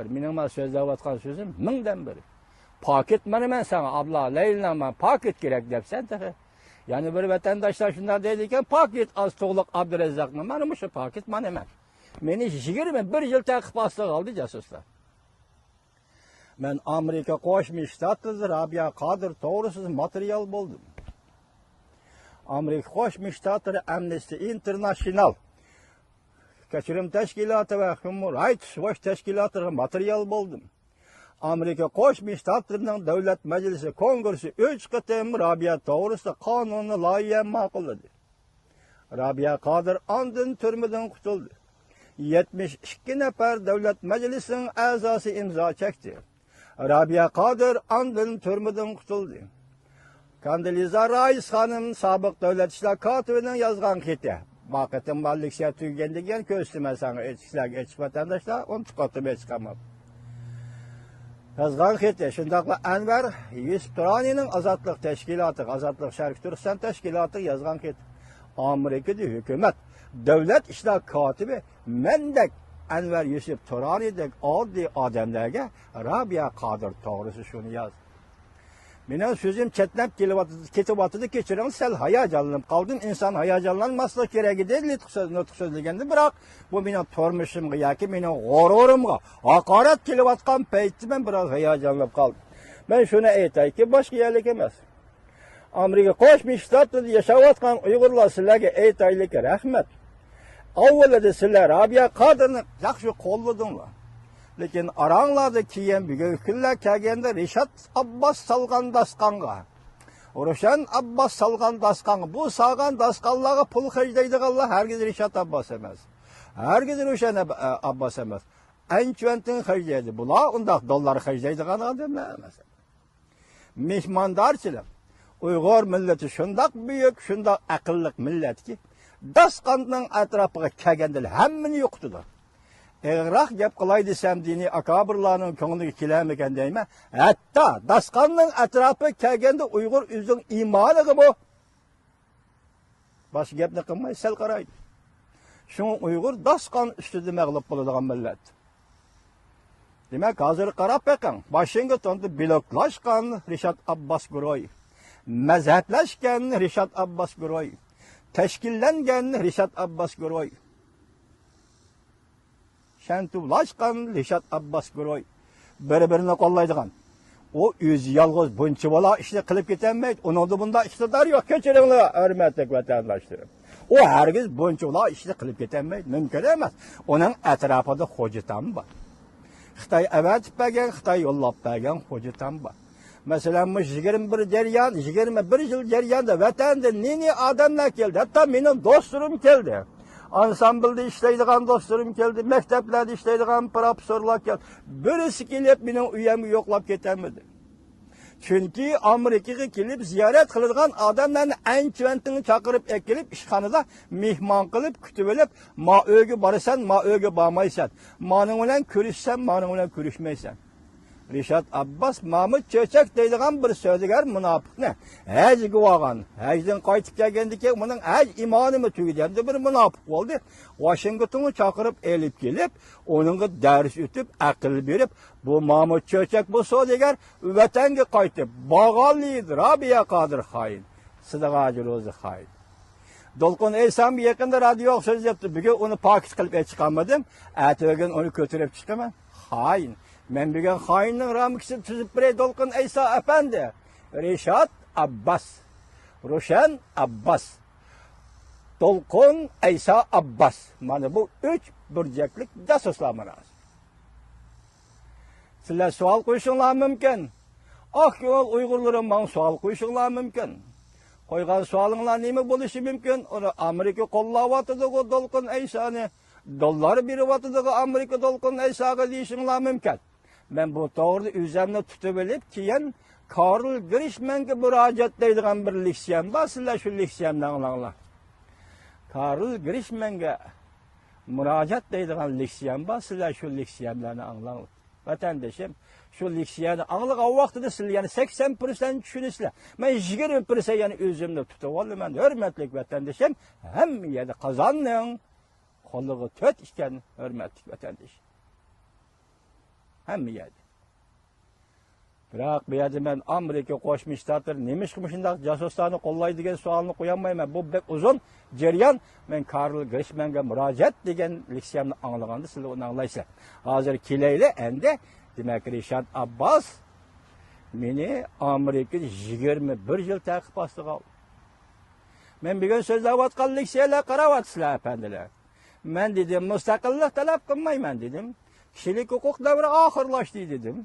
Mening men so'zlayotgan so'zim mingdan biri. Paket men sana abla Leyla paket gerek depsen tabii. Yani bir vatandaşlar şunlar dedi ki paket az to'liq Abdurazzaq mı? Mana şu paket men emas. Meni 21 yil taqib ostida qoldi jasuslar. Men Amerika Qo'shma Shtatlar Rabia Qodir to'g'risiz material bo'ldim. Amerika Qo'shma Shtatlar Amnesty International kechirim tashkiloti va Human Rights Watch tashkilotlariga material bo'ldim. Amerika Qo'shma Shtatlarining Davlat Majlisi Kongressi 3 qatim Rabia to'g'risida qonunni loyiha ma'qulladi. Rabia Qodir ondan turmadan qutuldi. 72 nafar Davlat Majlisining a'zosi imzo chekdi. Rabia Qodir ondan turmadan qutuldi. Kandiliza Rais xonim sobiq davlat ishlar kotibining yozgan xati. Vaqtim mallikcha tugagan degan ko'rsatmasan ishlarga hech vatandoshlar uni chiqarib chiqamab. Yozgan xati shundaqla Anvar Yusuf Turonining Ozodlik tashkiloti, Ozodlik Sharq Turkiston tashkiloti yozgan xati. Amerikada hukumat davlat ishlar kotibi mendek Anvar Yusuf Turonidek oddiy odamlarga Rabia Qodir to'g'risi shuni yozdi. Mening so'zim chetnab ketyapti kechiring, sal hayajonlanib qoldim. Inson hayajonlanmasligi kerak edi, nutq so'zlaganda, biroq bu mening turmushimga yoki mening g'ururimga haqorat kelayotgan paytda men biroz hayajonlanib qoldim. Men shuni aytayki, boshqa yerlik emas. Amerika Qo'shma Shtatlarida yashayotgan Uyg'urlar sizlarga aytaylik rahmat. Avvalida sizlar Rabia Qodirni yaxshi qo'lladinglar. Lekin aranglarda keyin bugun kunlar kelganda Rishad Abbos salgan dasqonga, Rushan Abbos salgan dasqonga, bu salgan dasqonlarga pul xarjlaydiganlar hargiz Rishad Abbos emas. Hargiz Rushan Abbos emas. Anchvantin xarjlaydi. Bular undaq dollar xarjlaydigan odamlar emas. Mehmondorchilik. Uyg'ur millati shundaq buyuk, shundaq aqlli millatki, dasqonning atrofiga kelganda hammani yo'qitdi. Eğrak gap qilay desam diniy akabirlarning ko'ngliga kelamikan deyman. Hatto dasqonning atrofi kelganda Uyg'ur o'zining iymoniga bu. Boshqa gapni qilmay sal qaraydi. Shu Uyg'ur dasqon ustida mag'lub bo'ladigan millat. Demak, hozir qarab beqing. Washingtonda bloklashgan Rishad Abbos guruhi, mazhablashgan Rishad Abbos guruhi, tashkillangan Rishad Abbos guruhi, Şantuvlaşkan Rishad Abbos guruhi bir-birini qo'llaydigan. O o'zi yolg'iz buncha bola ishni qilib ketanmaydi. Uningda bunda iqtidor yo'q. Kechiringlar, hurmatli vatandoshlar. O hargiz buncha bola ishni qilib ketanmaydi. Mumkin emas. Uning atrofida xo'jatam bor. Xitoy avatib bergan, Xitoy yo'llab bergan xo'jatam bor. Masalan, 21 yil jarayonida vatanda neni odamlar keldi. Hatto mening do'stlarim keldi. Ansamblda ishlaydigan do'stlarim keldi, maktablarda ishlaydigan professorlar keldi. Birisi kelib mening uyimga yo'qlab ketamidi. Chunki Amerikaga kelib ziyorat qiladigan odamlarni anchvantini chaqirib kelib ishxonada mehmon qilib kutib olib, "Ma uyga borasan, ma uyga bormaysan. Mening bilan ko'rishsan, mening bilan ko'rishmaysan." Rishad Abbos Mahmud Cho'chak deydigan bir so'zgar munofiqni hajga olgan. Hajdan qaytib kelganda keyin uning haj imonimi tugaganda bir munofiq bo'ldi. Washingtonga chaqirib elib kelib, uningga dars o'tib, aql berib, bu Mahmud Cho'chak bu so'zgar vatanga qaytib, Bog'olid Rabia Qodir xoin, Sidag'aji Ro'zi xoin. Dolqon Eysam yaqinda radio so'z yaptı. Bugun uni paket qilib chiqarmadim. Atogin uni ko'tarib chiqaman. Xoin. Men bugun xoinning ramkisini tuzib beray Dolqon Eysa efendi. Rishad Abbos, Rushan Abbos, Dolqon Eysa Abbos. Mana bu 3 burjaklik jasuslar manas. Sizlar savol qo'yishinglar mumkin. Yo'l Uyg'urlarim men savol qo'yishinglar mumkin. Qo'ygan savolinglar nima bo'lishi mumkin? Uni Amerika qo'llayotdi-ku Dolqon Eysani. Dollar beryapti-ku Amerika Dolqon Eysaga deyishinglar mumkin. Men bu to'g'rida o'zimni tutib olib, keyin Karl Grishmanga murojaat deydigan bir leksiyam bor. Sizlar shu leksiyamni anglanglar. Karl Grishmanga murojaat deydigan leksiyam bor. Sizlar shu leksiyamlarni anglanglar. Vatandoshim, shu leksiyani anglagan vaqtida sizlar yana 80% tushunasizlar. Men 20% yana o'zimni tutib olaman. Hurmatli vatandoshim, hamma yerda qozonning qo'liga to't ekan, hurmatli vatandosh. Hamma yerda. Biroq bu yerda men Amerika Qo'shma Shtatlar nima shundaq jasuslarni qo'llaydi degan savolni qo'yolmayman. Bu bek uzun jarayon. Men Karl Grishmanga murojaat degan leksiyamni anglaganda sizlar uni anglaysizlar. Hozir kelayli endi demak Rishad Abbas meni Amerikada 21 yil ta'qib ostiga oldi. Men bugun so'zlayotgan leksiyalar qarayapsizlar afandilar. Men dedim mustaqillik talab qilmayman dedim. Kishilik huquq davri oxirlashdi dedim.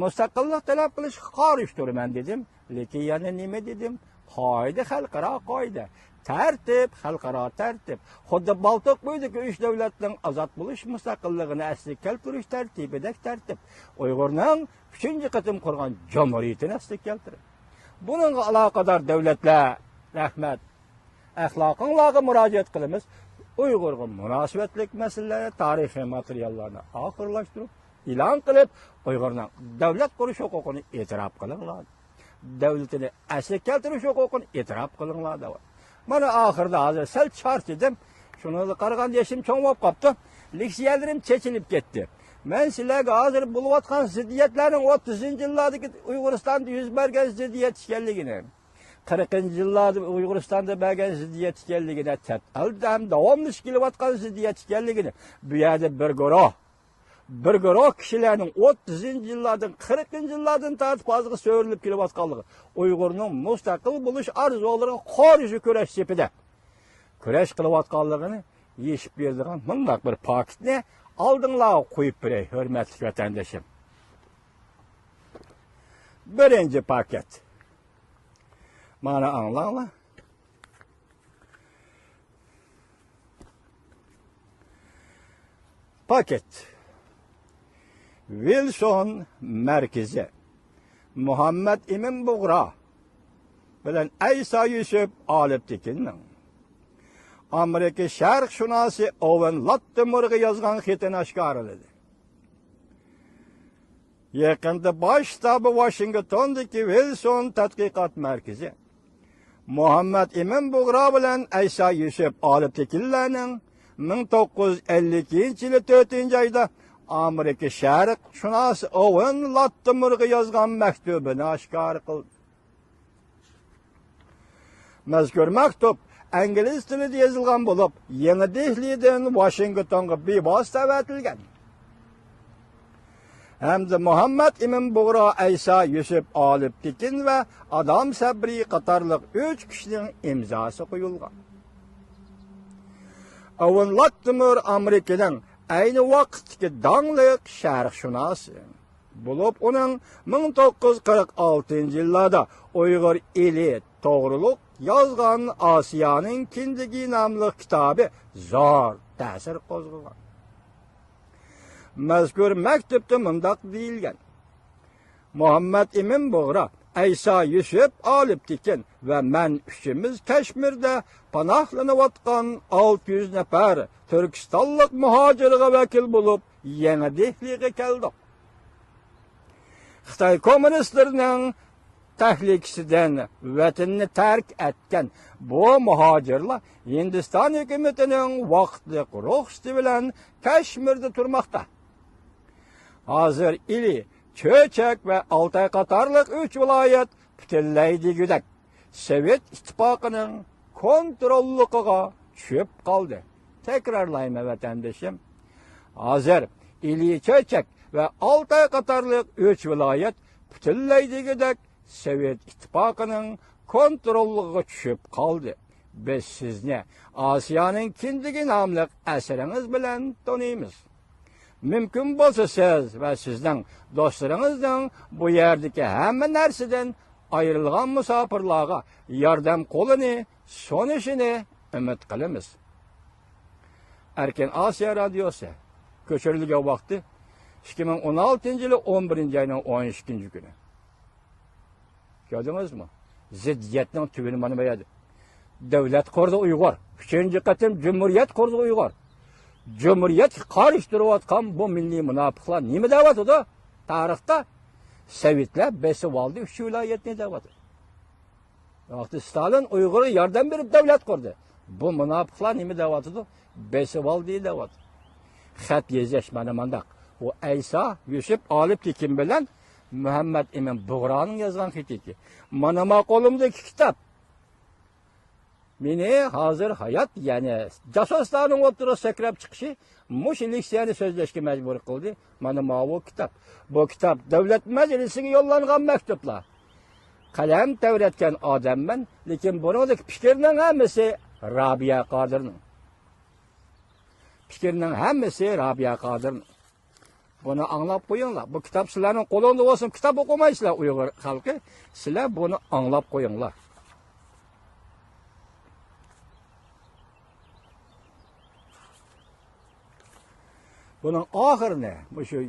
Mustaqillik talab qilish qarshi turaman dedim. Lekin yana nima dedim? Qoida xalqaro qoida. Tartib, xalqaro tartib. Xuddi Baltiq bo'yidagi 3 davlatning ozod bo'lish mustaqilligini asliga keltirish tartibidagi tartib. Uyg'urning 3-qatim qurgan jamhuriyatini asliga keltirib. Buningga aloqador davlatlar rahmat axloqinglarga murojaat qilamiz. Uyg'urga munosabatlik masalalar, tarixiy materiallarni oxirlashtirib, e'lon qilib, Uyg'urning davlat qurish huquqini e'tirof qilinglar. Davlatini asliga keltirish huquqini e'tirof qilinglar. Mana oxirda hozir sal charchadim. Shuni qaraganda yashim cho'ng bo'lib qopti. Leksiyalarim chechilib ketdi. Men sizlarga hozir bo'layotgan ziddiyatlarning 30-yillardagi Uyg'uristonda yuz bergan ziddiyat ekanligini, 40-yillarda Uyg'uristonda bo'lgan ziddiyat ekanligini, ta'tilda ham davomli kelayotgan ziddiyat ekanligini, bu yerda bir guruh kishilarning 30-yillardan 40-yillardan tortib hozirga so'rilib kelayotganligi, Uyg'urning mustaqil bo'lish orzulariga qarshi kurash sepida kurash qilayotganligini yeshib beradigan bunday bir paketni oldinglarga qo'yib beray, hurmatli vatandoshim. Birinchi paket. Mana anglanglar. Paket. Wilson merkezi. Muhammed Emin Bug'ra bilan Aysa Yusuf Olibtekinning Amerika sharqshunosi Owen Lattimurga yozgan xatini oshkorladi. Yaqinda bosh shtabi Washingtondagi Wilson tadqiqot markazi Muhammed Emin Bug'ra bilan Aysa Yusuf Olibtekinlarning 1952-yil 4-oyda Amerika sharqshunosi Owen Lattimurga yozgan maktubini oshkor qildi. Mazkur maktub ingliz tilida yozilgan bo'lib, Yangi Dehlidan Washingtonga bevosita avatilgan. Hamda Muhammed Emin Bug'ra, Aysa Yusuf Olibtekin va Adam Sabri qatorliq 3 kishining imzosi qo'yilgan. Owen Lattimur Amerikadan ayni vaqtdagi dongliq sharqshunosi bo'lib, uning 1946-yillarda Uyg'ur eli to'g'riliq yozgan Osiyoning kindigi nomli kitobi zo'r ta'sir qo'zg'agan. Mazkur maktubda mundoq deyilgan: Muhammed Emin Bug'ra, Aysa Yusuf Olibtekin va men uchimiz Kashmirda panohlanayotgan 600 nafar Turkistonlik muhojirga vakil bo'lib, Yangi Dehliga keldik. Xitoy kommunistlarining tahlikasidan vatanni tark etgan bu muhojirlar Hindiston hukumatining vaqtli ruxsati bilan Kashmirda turmoqda. Hozir Ili, Cho'chak va Oltay qatorliq 3 viloyat butunlaydigudak Sovet ittifoqining kontrolligiga tushib qoldi. Takrorlayman vatandoshim. Hozir Ili, Cho'chak va Oltay qatorliq 3 viloyat butunlaydigudak Sovet ittifoqining kontrolligiga tushib qoldi. Biz sizni Osiyoning kindigi nomli asringiz bilan taniymiz. Mümkün bo'lsa siz va sizning do'stlaringizning bu yerdagi hamma narsadan ayrilgan musofirlarga yordam qo'lini so'nishini umid qilamiz. Erkin Osiyo radiosi ko'chirilgan vaqti 2016-yil 11-oyning 12-kuni. Ko'rdingizmi? Ziddiyatning tubini mana bu yerda. Davlat qurdi Uyg'ur. 3-qatim Cumhuriyet qurdi Uyg'ur. Cumhuriyet qarıştırıyotgan bu milliy munofiqlar nima deyapti? Tarixda Sovetlar besib oldi 3 viloyatni deyapti. Vaqti Stalin Uyg'urga yordam berib davlat qurdi. Bu munofiqlar nima deyapti? Besib oldi deyapti. Xat yozish mana mandaq. O Aysa Yusuf Alip Tekin bilen Muhammed Emin Buğra'nın yazgan xiti. Mana qo'limdagi kitap. Meni hazır hayat, yani jasuslarning o'tira sakrab chiqishi mush leksiyani so'zlashga majbur qildi. Mana bu kitap. Bu kitap davlat majlisiga yo'llangan maktublar. Qalam tavratgan odamman, lekin buningdagi fikrning hammasi Rabiya Qodirning. Fikrning hammasi Rabiya Qodirning. Bunu anlab qo'yinglar. Bu kitap sizlarning qo'lingizda bo'lsin, kitap o'qimaysizlar Uyg'ur xalqi. Sizlar buni anlab qo'yinglar. Bunun oxirini, bu şu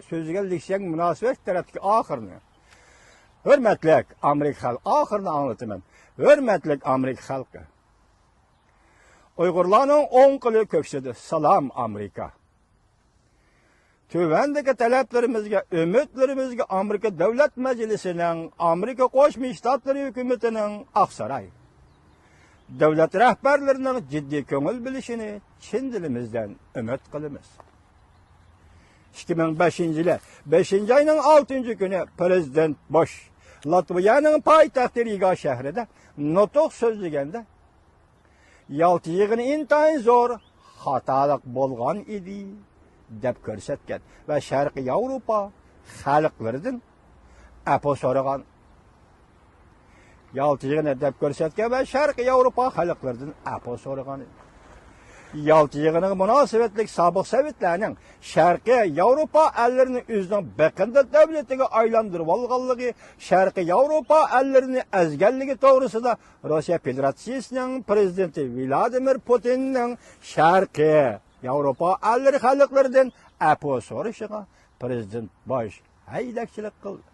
sözüge leksiyan münasebet tarafdaki oxirini. Hürmetlik Amerika halkı, oxirini anlatımım. Hürmetlik Amerika halkı. Uygurlarning o'ng qili ko'ksidi. Salam Amerika. Tövendeki taleplerimizge, ümitlerimizge Amerika Devlet Meclisi'nin, Amerika Qo'shma Shtatlar hükümetinin Aksaray. Devlet rehberlerinin ciddi köngül bilişini chin dilimizden ümit qilamiz. 2005-yili 5-ayning 6-kuni Prezident Bush Latviyaning poytaxti Riga shahrida nutq so'zlaganda Yalti yig'ini intayin zo'r xatolik bo'lgan edi deb ko'rsatgan va Sharqiy Yevropa xalqlaridan apo so'ragan. Yalti yig'ini deb ko'rsatgan va Sharqiy Yevropa xalqlaridan apo so'ragan. Yalti yig'iniga munosabatlik sobiq Sovetlarning Sharqiy Yevropa allarini o'zining beqinda davlatiga aylantirib olganligi, Sharqiy Yevropa allarini azganligi to'g'risida Rossiya Federatsiyasining prezidenti Vladimir Putinning Sharqiy Yevropa allari xalqlaridan apo so'rashiga prezident Bush haydakchilik qildi.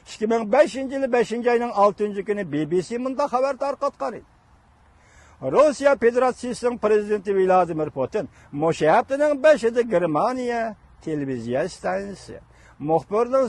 2005-yili 5-ayning 6-kuni BBC bunda xabar tarqatgan edi. Rossiya Federatsiyasining prezidenti Vladimir Putin musha haftaning 5-ida Germaniya televiziya stansiyasi muxbirning